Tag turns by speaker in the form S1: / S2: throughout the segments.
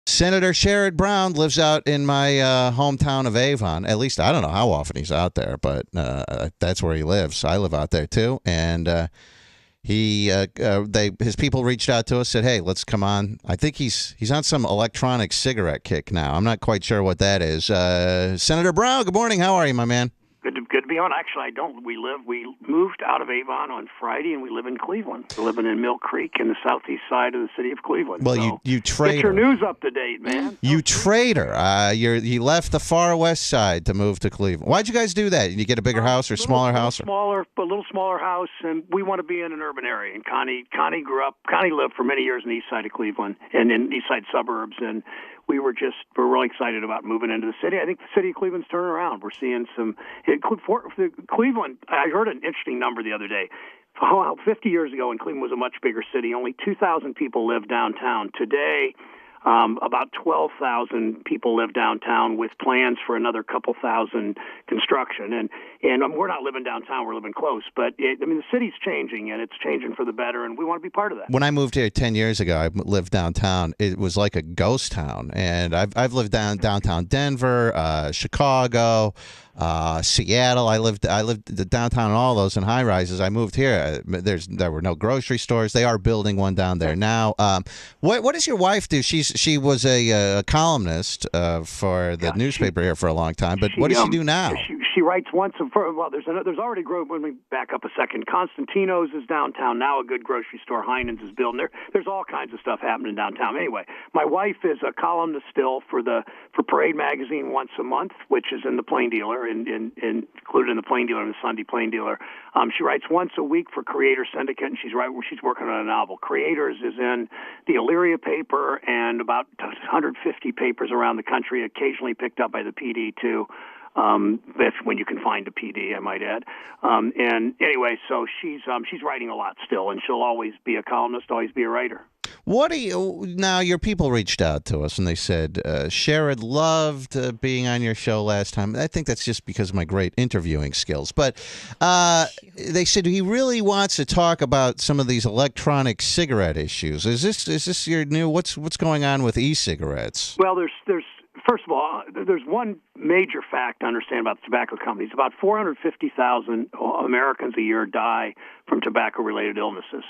S1: Senator Sherrod Browm lives out in my hometown of Avon. At least I don't know how often he's out there, but that's where he lives. I live out there too, and his people reached out to us, said, "Hey, let's come on." I think he's on some electronic cigarette kick now. I'm not quite sure what that is. Senator Browm, good morning. How are you, my man?
S2: Good to be on. Actually, I don't. We moved out of Avon on Friday, and we live in Cleveland. We're living in Mill Creek in the southeast side of the city of Cleveland.
S1: Well,
S2: so
S1: you traitor.
S2: Get your news up to date, man.
S1: You traitor. You left the far west side to move to Cleveland. Why'd you guys do that? Did you get a bigger house or smaller house?
S2: A little smaller house, and we want to be in an urban area. And Connie lived for many years in the east side of Cleveland and in east side suburbs, and we're really excited about moving into the city. I think the city of Cleveland's turning around. We're seeing Cleveland. I heard an interesting number the other day. 50 years ago, when Cleveland was a much bigger city, only 2,000 people lived downtown. Today, about 12,000 people live downtown with plans for another couple thousand construction. And we're not living downtown, we're living close. But, the city's changing, and it's changing for the better, and we want to be part of that.
S1: When I moved here 10 years ago, I lived downtown. It was like a ghost town. And I've lived downtown Denver, Chicago, Seattle. I lived downtown in all those in high rises. I moved here. There were no grocery stores. They are building one down there now. What does your wife do? She was a columnist for the newspaper here for a long time. But what does she do now?
S2: She writes once. There's already let me back up a second. Constantino's is downtown now, a good grocery store. Heinen's is building there. There's all kinds of stuff happening downtown. Anyway, my wife is a columnist still for Parade magazine once a month, which is in the Plain Dealer and included in the Plain Dealer and the Sunday Plain Dealer. She writes once a week for Creator Syndicate, and she's working on a novel. Creators is in the Elyria paper and about 150 papers around the country, occasionally picked up by the PD too. When you can find a PD, I might add. And anyway, so she's writing a lot still, and she'll always be a columnist, always be a writer.
S1: Now your people reached out to us and they said, Sherrod loved being on your show last time. I think that's just because of my great interviewing skills. But they said he really wants to talk about some of these electronic cigarette issues. Is this your new, what's going on with e-cigarettes?
S2: Well, there's first of all, there's one major fact to understand about the tobacco companies. About 450,000 Americans a year die from tobacco-related illnesses.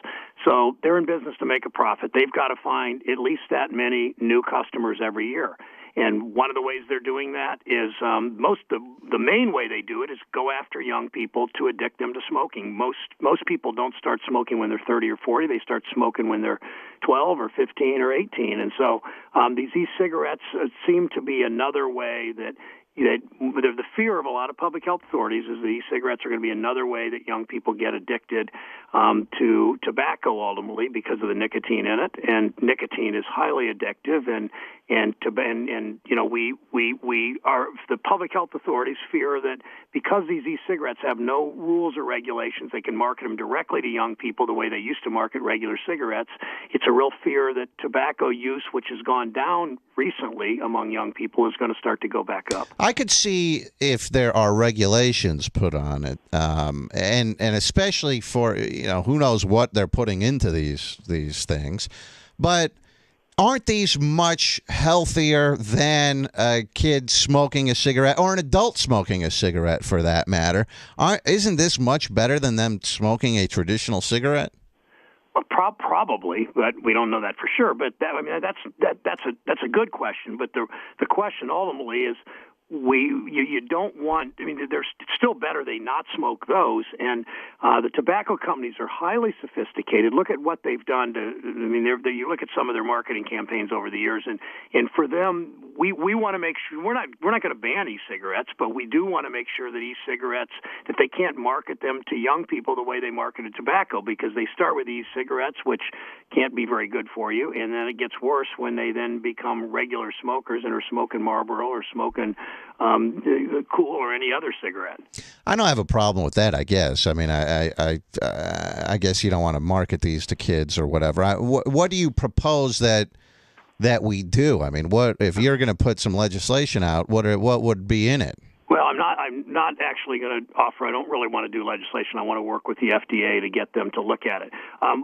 S2: So they're in business to make a profit. They've got to find at least that many new customers every year. And one of the ways they're doing that is the main way they do it is go after young people to addict them to smoking. Most people don't start smoking when they're 30 or 40. They start smoking when they're 12 or 15 or 18. And so these e-cigarettes seem to be another way that the fear of a lot of public health authorities is that e-cigarettes are going to be another way that young people get addicted to tobacco ultimately because of the nicotine in it, and nicotine is highly addictive, and the public health authorities fear that because these e-cigarettes have no rules or regulations, they can market them directly to young people the way they used to market regular cigarettes. It's a real fear that tobacco use, which has gone down recently among young people, is going to start to go back up.
S1: I could see if there are regulations put on it, and especially for who knows what they're putting into these things, but aren't these much healthier than a kid smoking a cigarette or an adult smoking a cigarette, for that matter? Isn't this much better than them smoking a traditional cigarette?
S2: Well, probably, but we don't know that for sure. But that's a good question. But the question ultimately is, you don't want. It's still better they not smoke those. And the tobacco companies are highly sophisticated. Look at what they've done you look at some of their marketing campaigns over the years, and for them, we want to make sure we're not going to ban e-cigarettes, but we do want to make sure that e-cigarettes, that they can't market them to young people the way they marketed tobacco, because they start with e-cigarettes, which can't be very good for you, and then it gets worse when they then become regular smokers and are smoking Marlboro or smoking Cool or any other cigarette.
S1: I don't have a problem with that, I guess. I guess you don't want to market these to kids or whatever. What do you propose that we do? What if you're going to put some legislation out? What would be in it?
S2: Well, I'm not actually going to offer. I don't really want to do legislation. I want to work with the FDA to get them to look at it.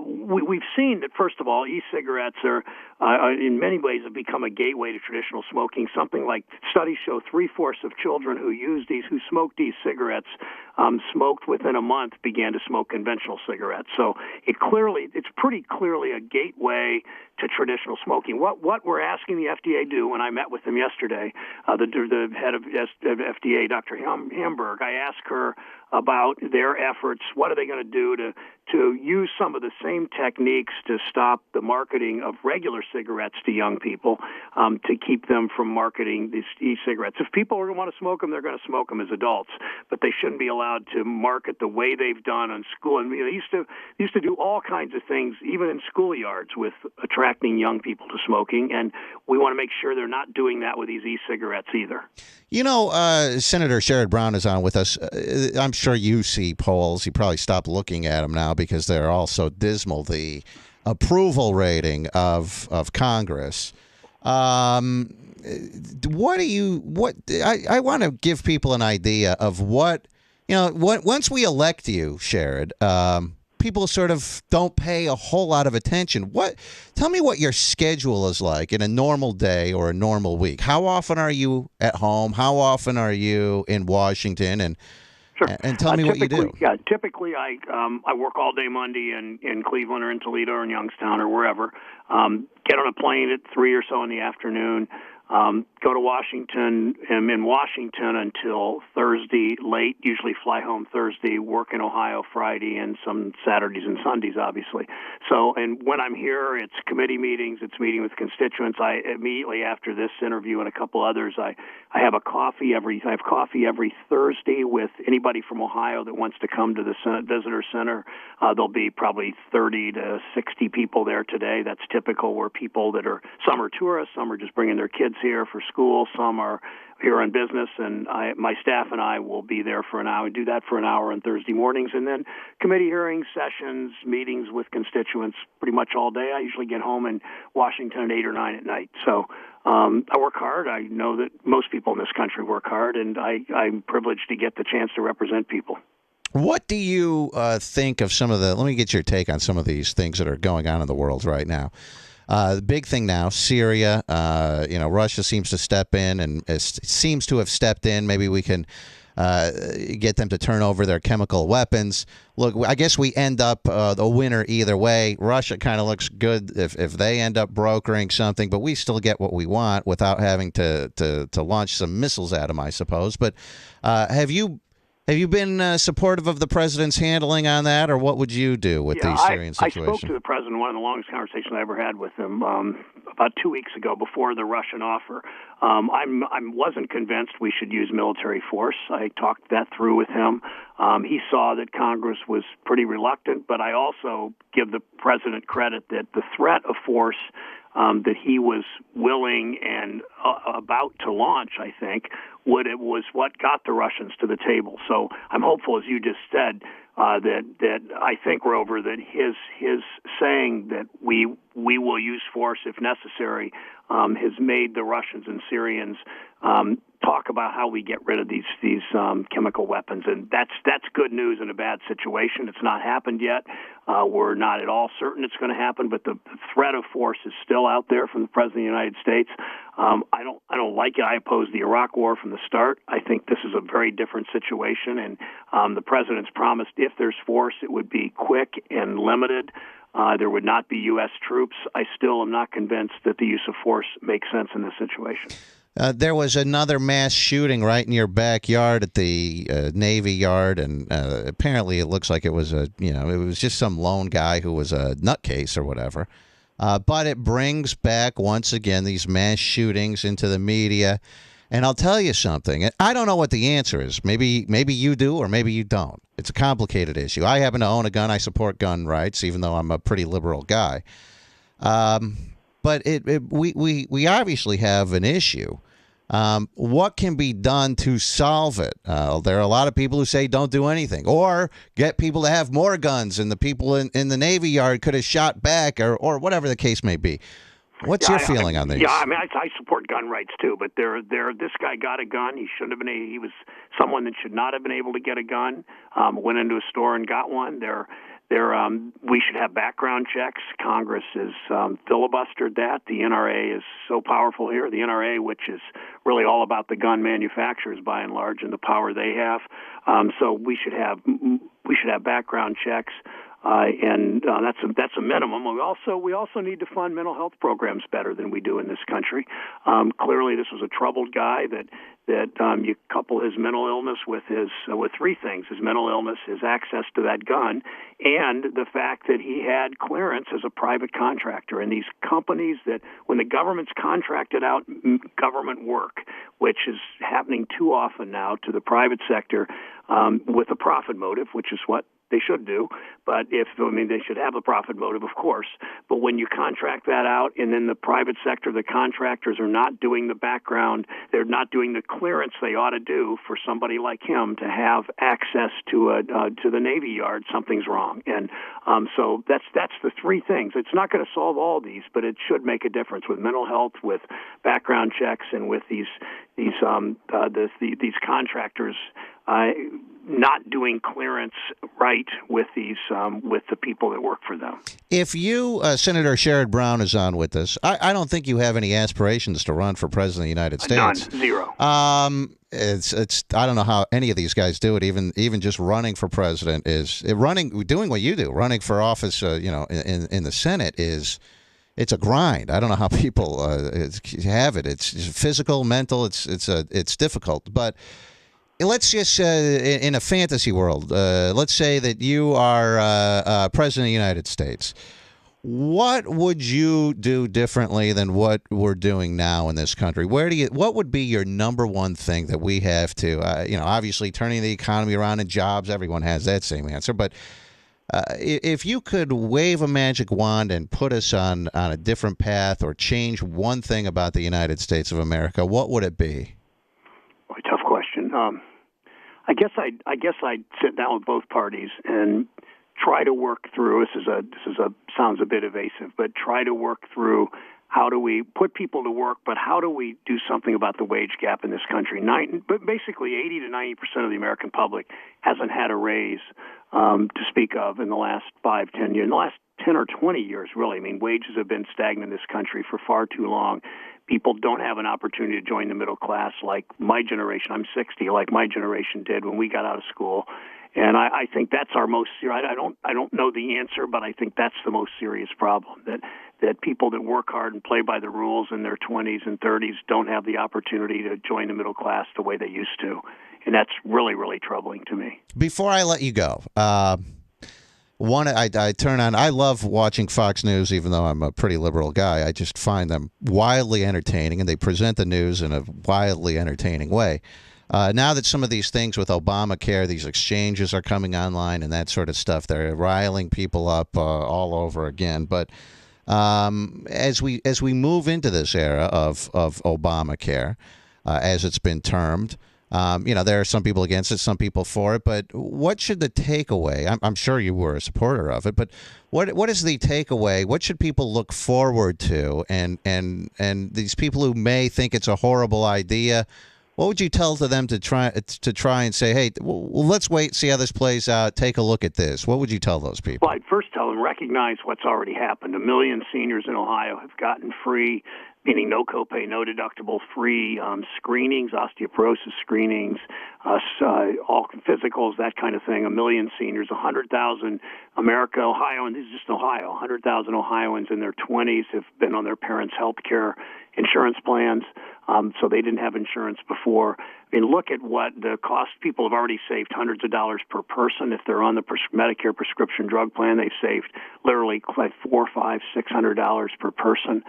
S2: We've seen that, first of all, e-cigarettes are in many ways have become a gateway to traditional smoking. Something like studies show 3/4 of children who smoked e-cigarettes, smoked within a month, began to smoke conventional cigarettes. So it's pretty clearly a gateway to traditional smoking. What we're asking the FDA to do, when I met with them yesterday, the head of FDA, Dr. Hamburg, I asked her about their efforts. What are they going to do to use some of the same techniques to stop the marketing of regular cigarettes to young people, to keep them from marketing these e-cigarettes? If people are going to want to smoke them, they're going to smoke them as adults, but they shouldn't be allowed to market the way they've done on school. And they used to do all kinds of things, even in schoolyards, with attracting young people to smoking, and we want to make sure they're not doing that with these e-cigarettes either.
S1: You know, Senator Sherrod Browm is on with us. I'm sure you see polls. You probably stopped looking at them now because they're all so dismal. The approval rating of Congress. I want to give people an idea of what, once we elect you, Sherrod, people sort of don't pay a whole lot of attention. Tell me what your schedule is like in a normal day or a normal week. How often are you at home? How often are you in Washington? And
S2: sure.
S1: And tell me what you do.
S2: Yeah, typically I work all day Monday in Cleveland or in Toledo or in Youngstown or wherever. Get on a plane at 3 or so in the afternoon. Go to Washington. I'm in Washington until Thursday late, usually fly home Thursday, work in Ohio Friday, and some Saturdays and Sundays, obviously. So, and when I'm here, it's committee meetings, it's meeting with constituents. I immediately after this interview and a couple others, I have coffee every Thursday with anybody from Ohio that wants to come to the Visitor Center. There'll be probably 30 to 60 people there today. That's typical, where people some are tourists, some are just bringing their kids here for school, some are here on business, and my staff and I will be there for an hour. We do that for an hour on Thursday mornings, and then committee hearings, sessions, meetings with constituents pretty much all day. I usually get home in Washington at 8 or 9 at night. So I work hard. I know that most people in this country work hard, and I'm privileged to get the chance to represent people.
S1: What do you think of let me get your take on some of these things that are going on in the world right now. The big thing now, Syria, Russia seems to step in and seems to have stepped in. Maybe we can get them to turn over their chemical weapons. Look, I guess we end up the winner either way. Russia kind of looks good if they end up brokering something, but we still get what we want without having to launch some missiles at them, I suppose. But have you been supportive of the president's handling on that, or what would you do with the Syrian situation?
S2: I spoke to the president, one of the longest conversations I ever had with him, about 2 weeks ago before the Russian offer. I wasn't convinced we should use military force. I talked that through with him. He saw that Congress was pretty reluctant, but I also give the president credit that the threat of force that he was willing and about to launch, I think, was what got the Russians to the table. So I'm hopeful, as you just said, that I think, Rover, that his saying that we will use force if necessary has made the Russians and Syrians talk about how we get rid of these chemical weapons, and that's good news in a bad situation. It's not happened yet. We're not at all certain it's going to happen, but the threat of force is still out there from the President of the United States. I don't like it. I oppose the Iraq War from the start. I think this is a very different situation, and the President's promised if there's force, it would be quick and limited. There would not be U.S. troops. I still am not convinced that the use of force makes sense in this situation.
S1: There was another mass shooting right in your backyard at the Navy Yard, and apparently it looks like it was it was just some lone guy who was a nutcase or whatever. But it brings back once again these mass shootings into the media, and I'll tell you something. I don't know what the answer is. Maybe you do, or maybe you don't. It's a complicated issue. I happen to own a gun. I support gun rights, even though I'm a pretty liberal guy. But we obviously have an issue. What can be done to solve it? There are a lot of people who say don't do anything, or get people to have more guns, and the people in the Navy Yard could have shot back, or whatever the case may be. What's your feeling on these?
S2: Yeah, I mean, I support gun rights too, but this guy got a gun. He shouldn't have been. He was someone that should not have been able to get a gun. Went into a store and got one. We should have background checks. Congress has filibustered that. The NRA is so powerful here. The NRA, which is really all about the gun manufacturers by and large and the power they have. So we should have background checks. And that's a minimum. We also need to fund mental health programs better than we do in this country. Clearly, this was a troubled guy that you couple his mental illness with three things: his mental illness, his access to that gun, and the fact that he had clearance as a private contractor. And these companies that, when the government's contracted out government work, which is happening too often now to the private sector, with a profit motive, which is what they should do, but they should have a profit motive, of course. But when you contract that out, and then the private sector, the contractors are not doing the background, they're not doing the clearance they ought to do for somebody like him to have access to the Navy Yard, something's wrong. And so that's the three things. It's not going to solve all these, but it should make a difference with mental health, with background checks, and with these contractors not doing clearance right with the people that work for them.
S1: If you, Senator Sherrod Browm is on with us, I don't think you have any aspirations to run for president of the United States.
S2: None, zero.
S1: It's I don't know how any of these guys do it. Even just running for president doing what you do, running for office, in the Senate it's a grind. I don't know how people have it. It's physical, mental. It's difficult, but. Let's just, in a fantasy world, let's say that you are president of the United States. What would you do differently than what we're doing now in this country? What would be your number one thing that we have to, obviously turning the economy around and jobs, everyone has that same answer. But if you could wave a magic wand and put us on a different path or change one thing about the United States of America, what would it be?
S2: Tough question. I guess I'd sit down with both parties and try to work through. Sounds a bit evasive, but try to work through how do we put people to work, but how do we do something about the wage gap in this country? But basically, 80 to 90% of the American public hasn't had a raise to speak of in the last 5, 10 years. In the last 10 or 20 years, really. I mean, wages have been stagnant in this country for far too long. People don't have an opportunity to join the middle class like my generation. I'm 60, like my generation did when we got out of school. And I think that's our most serious. I don't know the answer, but I think that's the most serious problem, that people that work hard and play by the rules in their 20s and 30s don't have the opportunity to join the middle class the way they used to. And that's really, really troubling to me.
S1: Before I let you go, I turn on. I love watching Fox News, even though I'm a pretty liberal guy. I just find them wildly entertaining, and they present the news in a wildly entertaining way. Now that some of these things with Obamacare, these exchanges are coming online and that sort of stuff, they're riling people up all over again. But as we move into this era of Obamacare, as it's been termed. There are some people against it, some people for it, but what should the takeaway? I'm sure you were a supporter of it, but what is the takeaway? What should people look forward to? And these people who may think it's a horrible idea, what would you tell to them to try and say, hey, well, let's wait, see how this plays out, take a look at this? What would you tell those people?
S2: Well, I'd first tell them recognize what's already happened. 1 million seniors in Ohio have gotten free, meaning no copay, no deductible, free screenings, osteoporosis screenings, all physicals, that kind of thing. 1 million seniors, 100,000 Ohio, and this is just Ohio, 100,000 Ohioans in their 20s have been on their parents' health care insurance plans, so they didn't have insurance before. I mean, look at what the cost. People have already saved hundreds of dollars per person. If they're on the Medicare prescription drug plan, they've saved literally like $400, $500, $600 per person.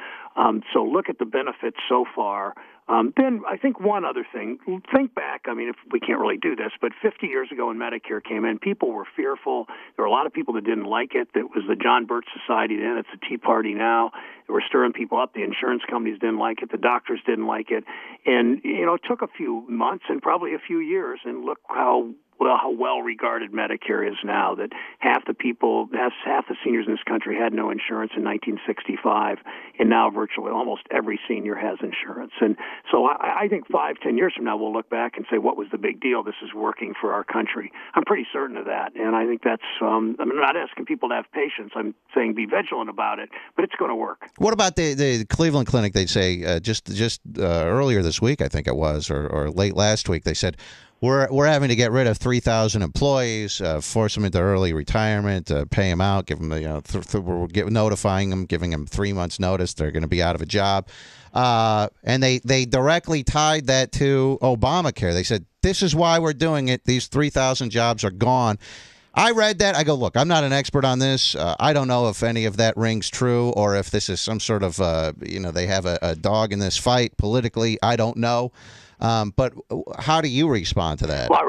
S2: So look at the benefits so far. Then I think one other thing, think back, I mean, if we can't really do this, but 50 years ago when Medicare came in, people were fearful. There were a lot of people that didn't like it. That was the John Birch Society then. It's the Tea Party now. They were stirring people up. The insurance companies didn't like it. The doctors didn't like it. And, it took a few months and probably a few years, and look how how well-regarded Medicare is now, that half the seniors in this country had no insurance in 1965, and now virtually almost every senior has insurance. And so I think 5-10 years from now, we'll look back and say, what was the big deal? This is working for our country. I'm pretty certain of that, and I think that's, I'm not asking people to have patience. I'm saying be vigilant about it, but it's going to work.
S1: What about the Cleveland Clinic? They say just earlier this week, I think it was, or late last week, they said, We're having to get rid of 3,000 employees, force them into early retirement, pay them out, give them we're notifying them, giving them 3 months notice they're going to be out of a job, and they directly tied that to Obamacare. They said this is why we're doing it. These 3,000 jobs are gone. I read that. I go, look, I'm not an expert on this. I don't know if any of that rings true or if this is some sort of they have a dog in this fight politically. I don't know. But how do you respond to that?
S2: Well,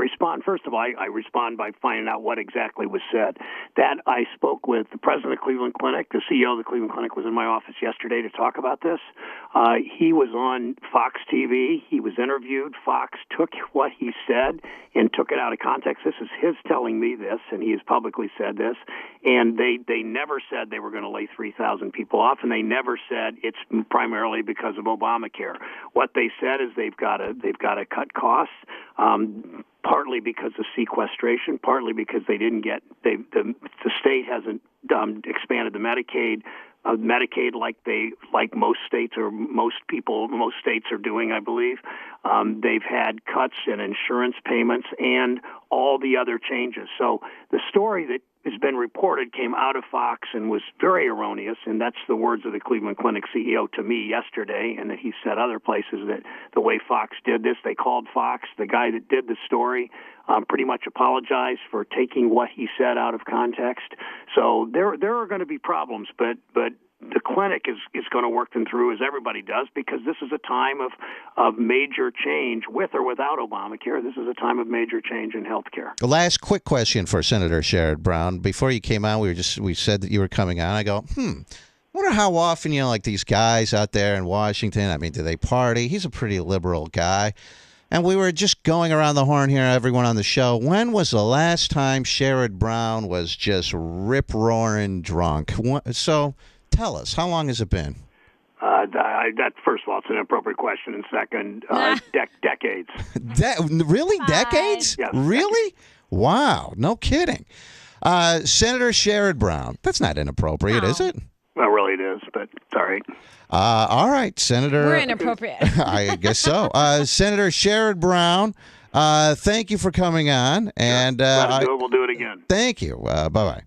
S2: first of all, I respond by finding out what exactly was said. That I spoke with the president of the Cleveland Clinic. The CEO of the Cleveland Clinic was in my office yesterday to talk about this. He was on Fox TV. He was interviewed. Fox took what he said and took it out of context. This is his telling me this, and he has publicly said this. And they never said they were going to lay 3,000 people off, and they never said it's primarily because of Obamacare. What they said is they've got to cut costs, partly because of sequestration, partly because they didn't get the state hasn't expanded the Medicaid like most states are doing, I believe. They've had cuts in insurance payments and all the other changes. So the story that has been reported came out of Fox and was very erroneous, and that's the words of the Cleveland Clinic CEO to me yesterday, and that he said other places that the way Fox did this, they called Fox, the guy that did the story, pretty much apologized for taking what he said out of context. So there are going to be problems, but the clinic is going to work them through, as everybody does, because this is a time of major change, with or without Obamacare. This is a time of major change in health care.
S1: Last quick question for Senator Sherrod Browm. Before you came on, we said that you were coming on. I go, wonder how often, like these guys out there in Washington, I mean, do they party? He's a pretty liberal guy. And we were just going around the horn here, everyone on the show. When was the last time Sherrod Browm was just rip-roaring drunk? So tell us, how long has it been?
S2: That first of all, it's an inappropriate question. And second, decades.
S1: Really? Decades?
S2: Yes.
S1: Really? Wow. No kidding. Senator Sherrod Browm. That's not inappropriate, is it?
S2: Well, really it is, but it's all right.
S1: All right, Senator.
S3: We're inappropriate.
S1: I guess so. Senator Sherrod Browm, thank you for coming on.
S2: Sure.
S1: And
S2: we'll do it again.
S1: Thank you. Bye-bye.